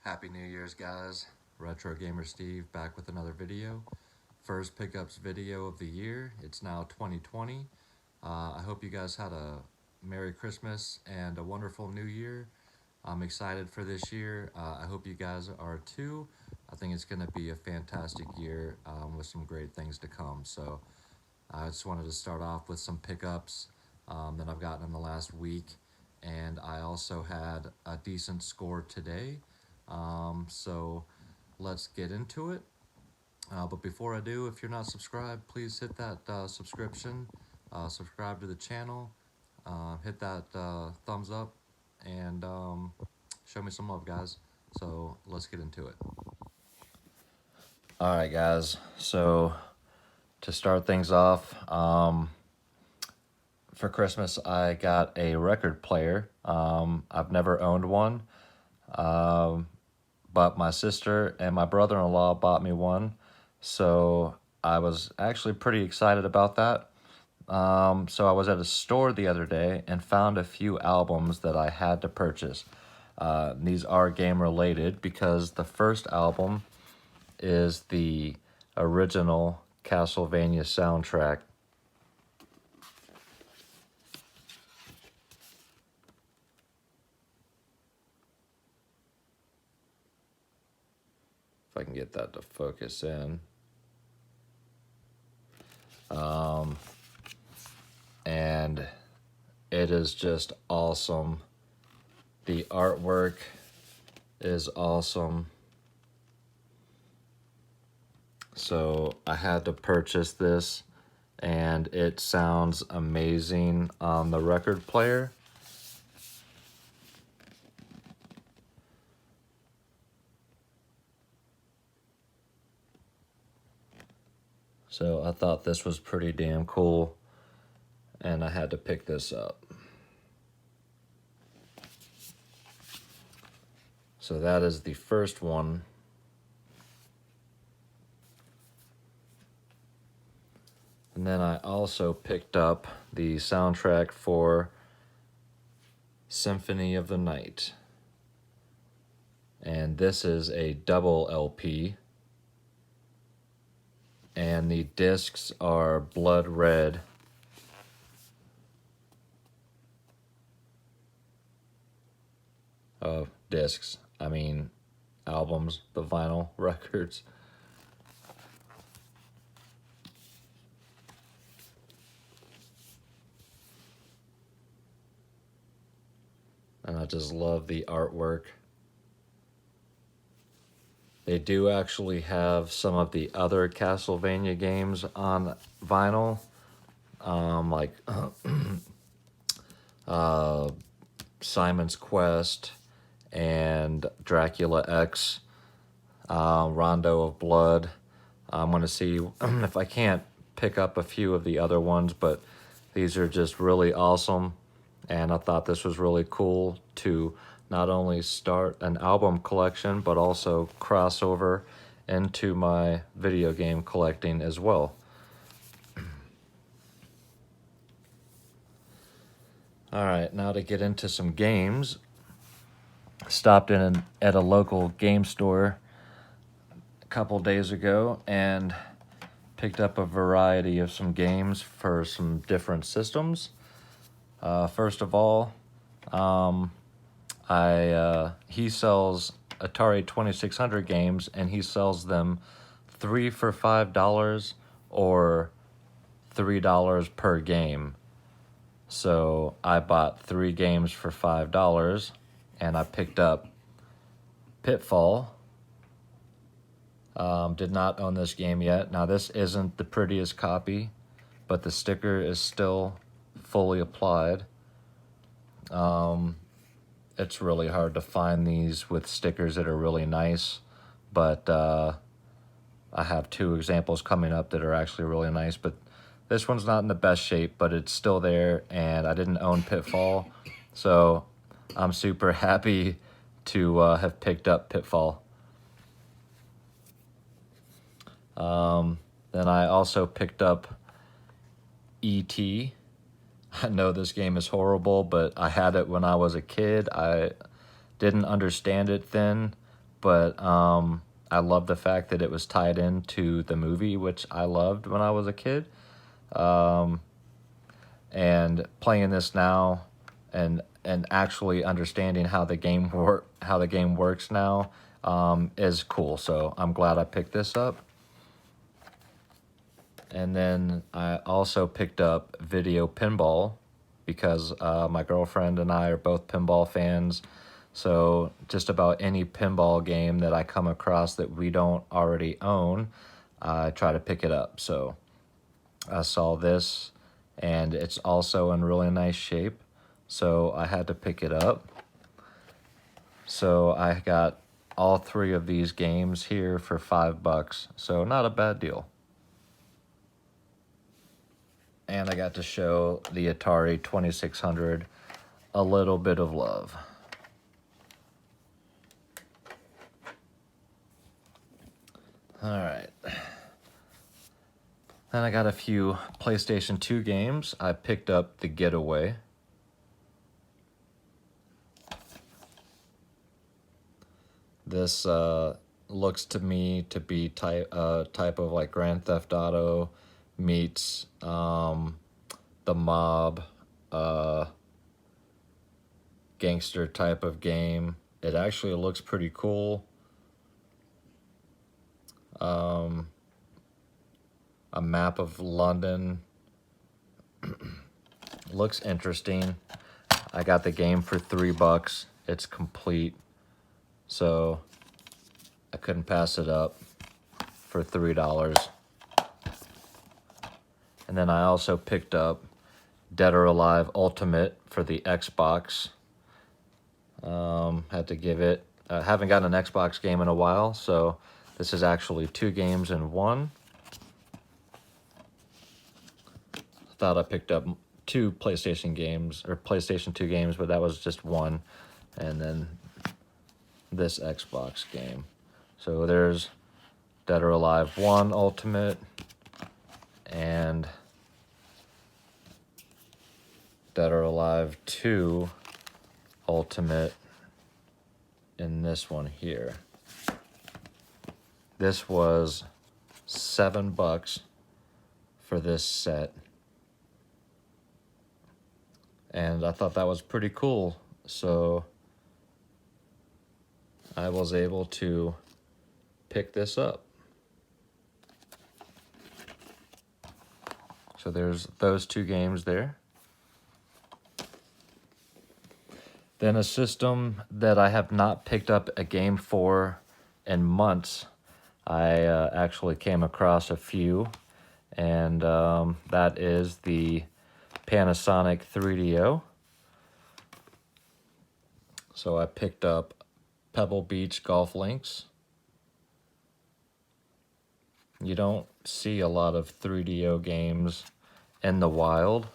Happy New Year's, guys. Retro Gamer Steve back with another video. First pickups video of the year. It's now 2020. I hope you guys had a Merry Christmas and a wonderful New Year. I'm excited for this year. I hope you guys are too. I think it's going to be a fantastic year with some great things to come. So I just wanted to start off with some pickups that I've gotten in the last week. And I also had a decent score today. So let's get into it. But before I do, if you're not subscribed, please hit that subscription, subscribe to the channel, hit that thumbs up, and show me some love, guys. So let's get into it. All right, guys. So to start things off, for Christmas, I got a record player. I've never owned one. But my sister and my brother-in-law bought me one, so I was actually pretty excited about that. So I was at a store the other day and found a few albums that I had to purchase. These are game related because the first album is the original Castlevania soundtrack. If I can get that to focus in. And it is just awesome. The artwork is awesome. So I had to purchase this, and it sounds amazing on the record player. So I thought this was pretty damn cool, and I had to pick this up. So that is the first one. And then I also picked up the soundtrack for Symphony of the Night. And this is a double LP. And the discs are blood red. Discs. I mean, albums, the vinyl records. And I just love the artwork. They do actually have some of the other Castlevania games on vinyl, like Simon's Quest and Dracula X, Rondo of Blood. I'm going to see if I can't pick up a few of the other ones, but these are just really awesome. And I thought this was really cool to not only start an album collection, but also cross over into my video game collecting as well. All right, now to get into some games. Stopped in at a local game store a couple days ago and picked up a variety of some games for some different systems. First of all, he sells Atari 2600 games, and he sells them 3 for $5 or $3 per game. So I bought 3 games for $5, and I picked up Pitfall. Did not own this game yet. Now this isn't the prettiest copy, but the sticker is still fully applied. It's really hard to find these with stickers that are really nice, but I have 2 examples coming up that are actually really nice, but this one's not in the best shape, but it's still there, and I didn't own Pitfall, so I'm super happy to have picked up Pitfall. Then I also picked up E.T. I know this game is horrible, but I had it when I was a kid. I didn't understand it then, but I love the fact that it was tied into the movie, which I loved when I was a kid. And playing this now, and actually understanding how the game works now, is cool. So I'm glad I picked this up. And then I also picked up Video Pinball because my girlfriend and I are both pinball fans. So just about any pinball game that I come across that we don't already own, I try to pick it up. So I saw this, and it's also in really nice shape, so I had to pick it up. So I got all 3 of these games here for $5, so not a bad deal. And I got to show the Atari 2600 a little bit of love. All right. Then I got a few PlayStation 2 games. I picked up The Getaway. This looks to me to be type of like Grand Theft Auto meets the mob gangster type of game. It actually looks pretty cool. A map of London. Looks interesting. I got the game for $3. It's complete, so I couldn't pass it up for $3. And then I also picked up Dead or Alive Ultimate for the Xbox. Had to give it. I haven't gotten an Xbox game in a while, so this is actually 2 games in one. Thought I picked up 2 PlayStation games, or PlayStation 2 games, but that was just one. And then this Xbox game. So there's Dead or Alive 1 Ultimate, and Dead or Alive 2 Ultimate in this one here. This was $7 for this set. And I thought that was pretty cool. So I was able to pick this up. So there's those 2 games there. Then a system that I have not picked up a game for in months. I actually came across a few, and that is the Panasonic 3DO. So I picked up Pebble Beach Golf Links. You don't see a lot of 3DO games in the wild.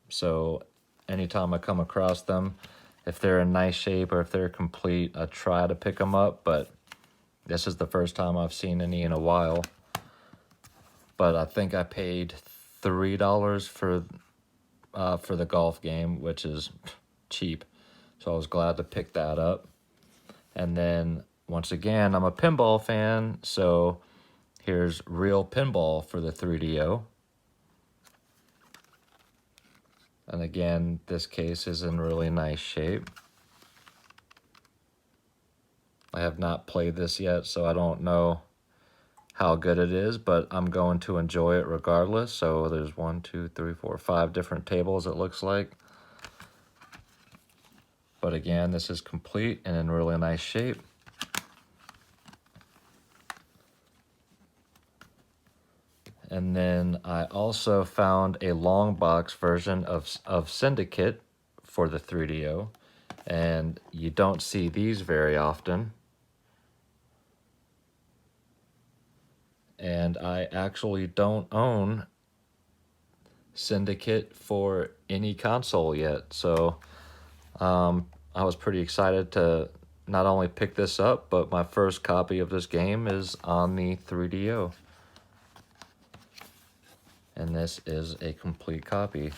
So anytime I come across them, if they're in nice shape or if they're complete, I try to pick them up, but this is the first time I've seen any in a while. But I think I paid $3 for the golf game, which is cheap. So I was glad to pick that up. And then once again, I'm a pinball fan, so here's Real Pinball for the 3DO. And again, this case is in really nice shape. I have not played this yet, so I don't know how good it is, but I'm going to enjoy it regardless. So there's 1, 2, 3, 4, 5 different tables, it looks like. But again, this is complete and in really nice shape. And then I also found a long box version of Syndicate for the 3DO. And you don't see these very often. And I actually don't own Syndicate for any console yet. So I was pretty excited to not only pick this up, but my first copy of this game is on the 3DO. And this is a complete copy.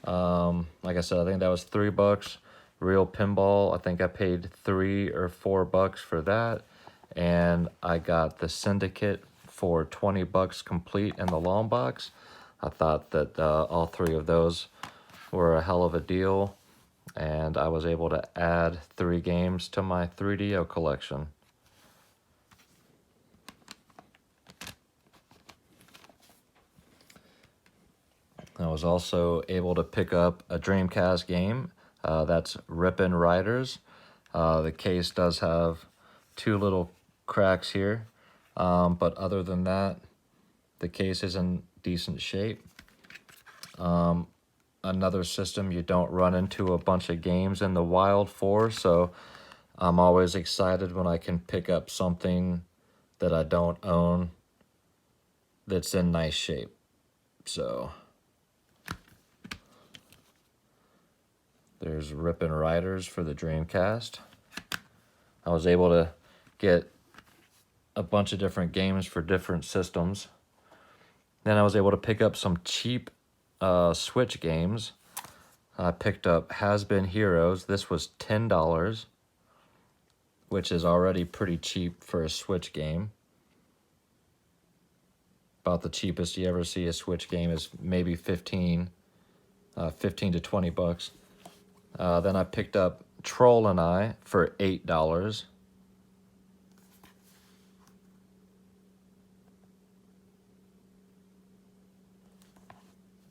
Like I said, I think that was $3. Real Pinball, I think I paid $3 or $4 for that. And I got the Syndicate for $20 complete in the long box. I thought that all three of those were a hell of a deal. And I was able to add 3 games to my 3DO collection. I was also able to pick up a Dreamcast game. That's Rippin' Riders. The case does have 2 little cracks here, but other than that, the case is in decent shape. Another system you don't run into a bunch of games in the wild for, so I'm always excited when I can pick up something that I don't own that's in nice shape. So there's Rippin' Riders for the Dreamcast. I was able to get a bunch of different games for different systems. Then I was able to pick up some cheap Switch games. I picked up Has Been Heroes. This was $10, which is already pretty cheap for a Switch game. About the cheapest you ever see a Switch game is maybe 15 to $20. Then I picked up Troll and I for $8.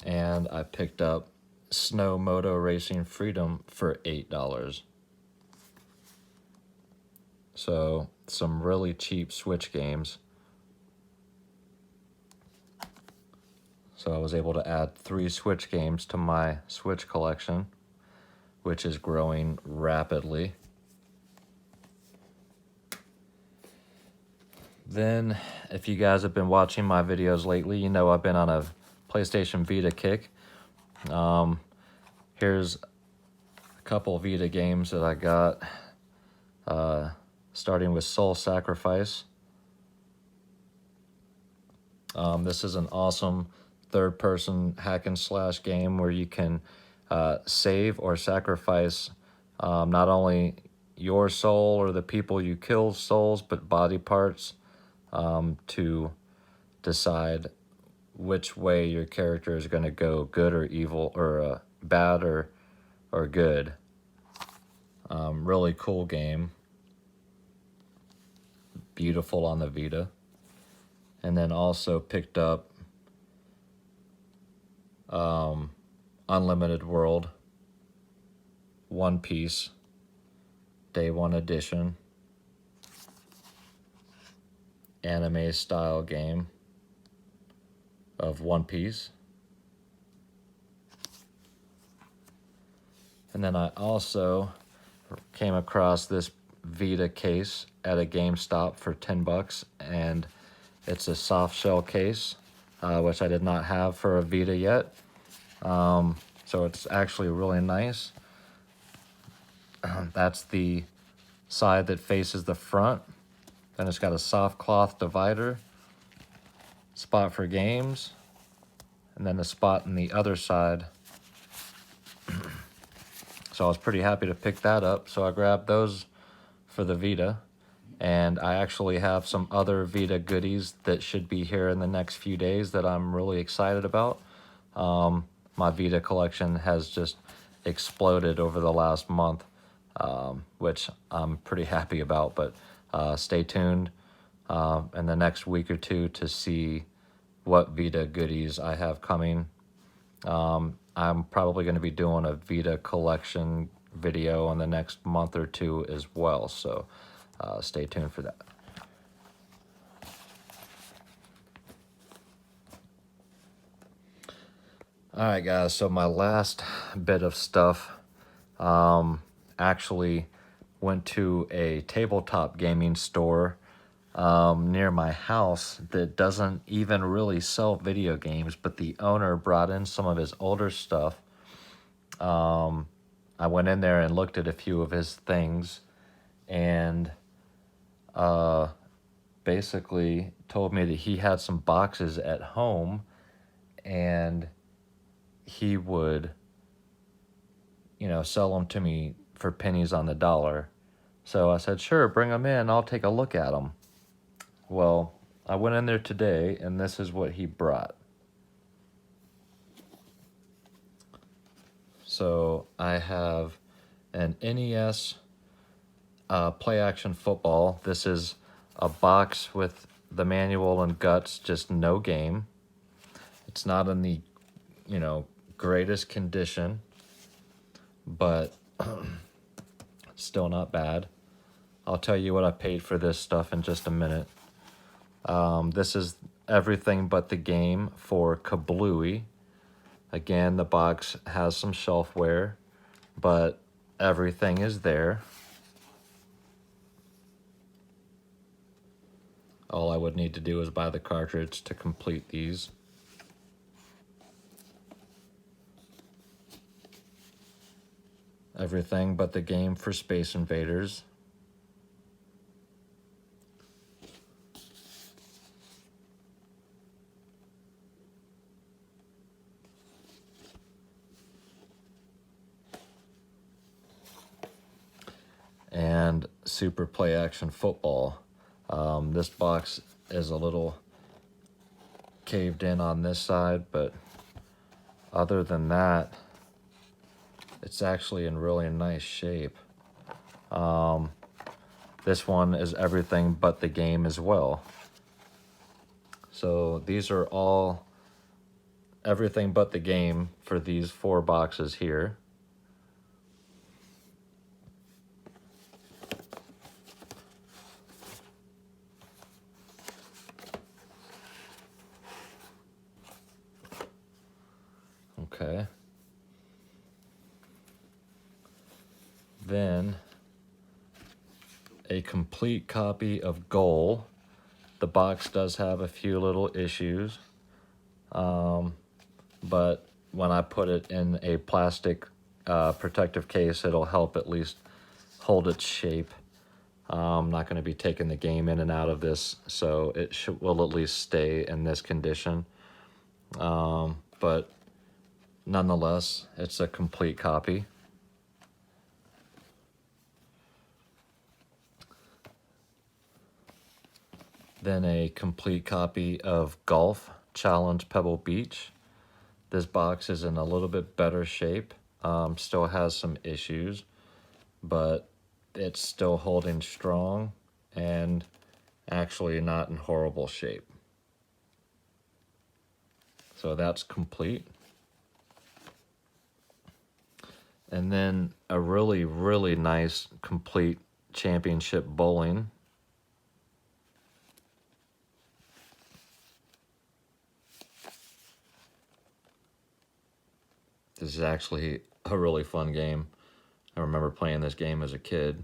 And I picked up Snow Moto Racing Freedom for $8. So some really cheap Switch games. So I was able to add 3 Switch games to my Switch collection, which is growing rapidly. Then, if you guys have been watching my videos lately, you know I've been on a PlayStation Vita kick. Here's a couple Vita games that I got, starting with Soul Sacrifice. This is an awesome third-person hack-and-slash game where you can save or sacrifice not only your soul or the people you kill souls, but body parts to decide which way your character is going to go, good or evil, or bad or good. Really cool game. Beautiful on the Vita. And then also picked up Unlimited World, One Piece, Day 1 Edition, anime style game of One Piece. And then I also came across this Vita case at a GameStop for $10, and it's a soft shell case, which I did not have for a Vita yet. So it's actually really nice. That's the side that faces the front. Then it's got a soft cloth divider, spot for games, and then a spot on the other side. So I was pretty happy to pick that up. So I grabbed those for the Vita. And I actually have some other Vita goodies that should be here in the next few days that I'm really excited about. My Vita collection has just exploded over the last month, which I'm pretty happy about. But stay tuned in the next week or two to see what Vita goodies I have coming. I'm probably going to be doing a Vita collection video in the next month or two as well. So stay tuned for that. Alright guys, so my last bit of stuff actually went to a tabletop gaming store near my house that doesn't even really sell video games, but the owner brought in some of his older stuff. I went in there and looked at a few of his things, and basically told me that he had some boxes at home, and he would sell them to me for pennies on the dollar. So I said, sure, bring them in. I'll take a look at them. Well, I went in there today, and this is what he brought. So I have an NES play action football. This is a box with the manual and guts, just no game. It's not in the, greatest condition, but still not bad. I'll tell you what I paid for this stuff in just a minute. This is everything but the game for Kablooey. Again, the box has some shelfware, but everything is there. All I would need to do is buy the cartridge to complete these. Everything but the game for Space Invaders. And Super Play Action Football. This box is a little caved in on this side, but other than that, it's actually in really nice shape. This one is everything but the game as well. So these are all everything but the game for these 4 boxes here. Okay. Then a complete copy of Goal. The box does have a few little issues, but when I put it in a plastic protective case, it'll help at least hold its shape. I'm not going to be taking the game in and out of this, so it will at least stay in this condition. But nonetheless, it's a complete copy. Then a complete copy of Golf Challenge Pebble Beach. This box is in a little bit better shape. Still has some issues, but it's still holding strong and actually not in horrible shape. So that's complete. And then a really, really nice complete championship bowling. This is actually a really fun game. I remember playing this game as a kid.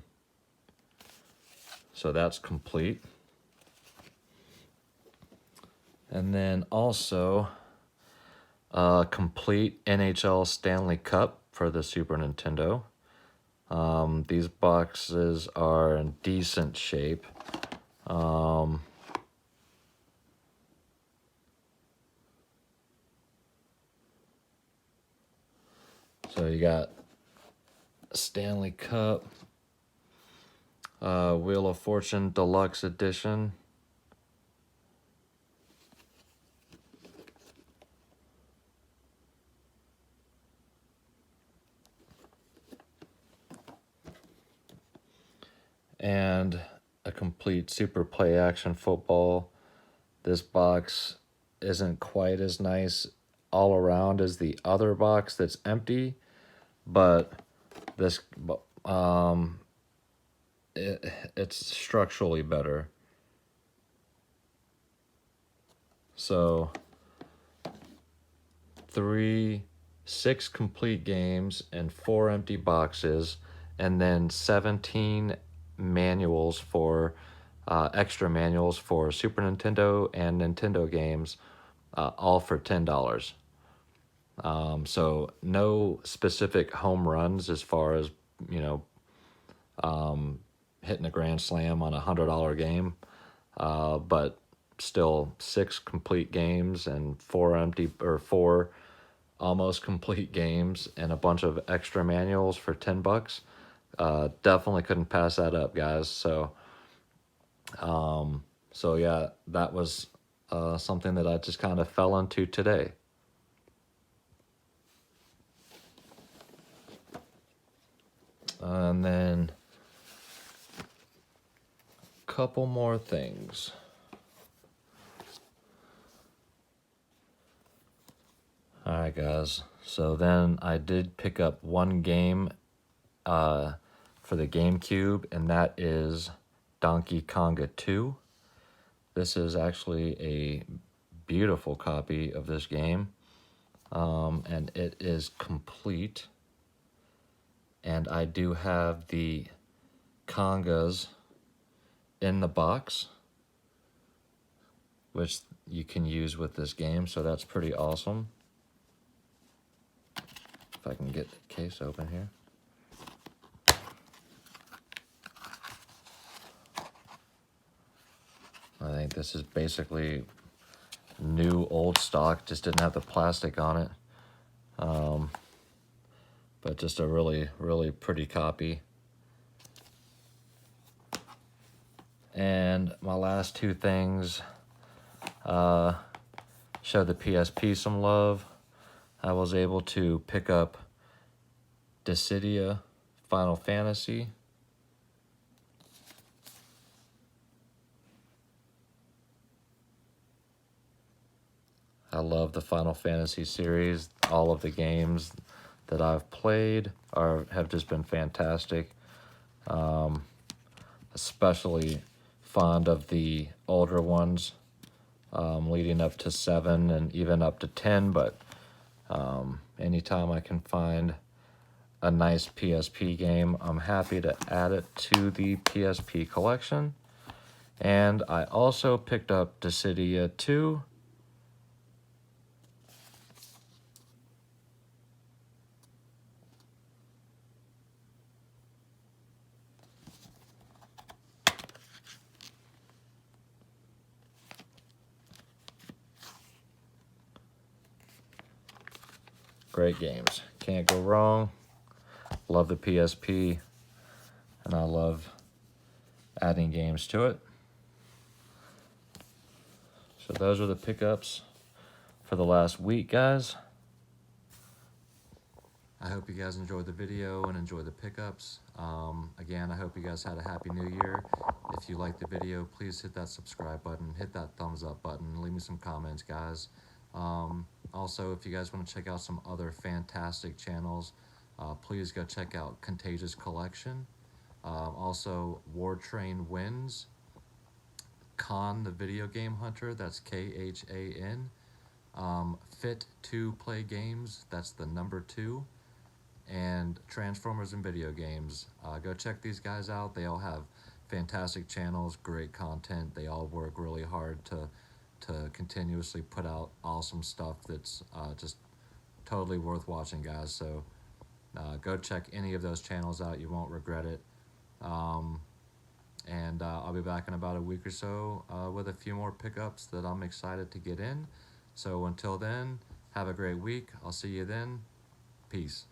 So that's complete. And then also a complete NHL Stanley Cup for the Super Nintendo. These boxes are in decent shape. So you got Stanley Cup, Wheel of Fortune Deluxe Edition. And a complete Super Play Action Football. This box isn't quite as nice all around as the other box that's empty, but this it's structurally better. So 6 complete games and 4 empty boxes, and then 17 manuals for extra manuals for Super Nintendo and Nintendo games, all for $10. So no specific home runs as far as, hitting a grand slam on a $100 game, but still 6 complete games and 4 almost complete games and a bunch of extra manuals for $10. Definitely couldn't pass that up, guys. So yeah, that was something that I just kind of fell into today. And then a couple more things. Alright guys, so then I did pick up one game for the GameCube, and that is Donkey Konga 2. This is actually a beautiful copy of this game, and it is complete. And I do have the Kongas in the box, which you can use with this game, so that's pretty awesome. If I can get the case open here. I think this is basically new old stock, just didn't have the plastic on it. But just a really, really pretty copy. And my last two things show the PSP some love. I was able to pick up Dissidia Final Fantasy. I love the Final Fantasy series. All of the games that I've played have just been fantastic. Especially fond of the older ones, leading up to 7 and even up to 10, but anytime I can find a nice PSP game, I'm happy to add it to the PSP collection. And I also picked up Dissidia 2. Great games. Can't go wrong. Love the PSP, and I love adding games to it. So those are the pickups for the last week, guys. I hope you guys enjoyed the video and enjoyed the pickups. Again, I hope you guys had a happy new year. If you liked the video, please hit that subscribe button, hit that thumbs up button, leave me some comments, guys. Also, if you guys want to check out some other fantastic channels, please go check out Contagious Collection. Also, War Train Wins. Khan the Video Game Hunter, that's Khan. Fit to Play Games, that's the number 2. And Transformers and Video Games. Go check these guys out. They all have fantastic channels, great content. They all work really hard to continuously put out awesome stuff that's just totally worth watching, guys. So go check any of those channels out. You won't regret it. And I'll be back in about a week or so with a few more pickups that I'm excited to get in. So until then, have a great week. I'll see you then. Peace.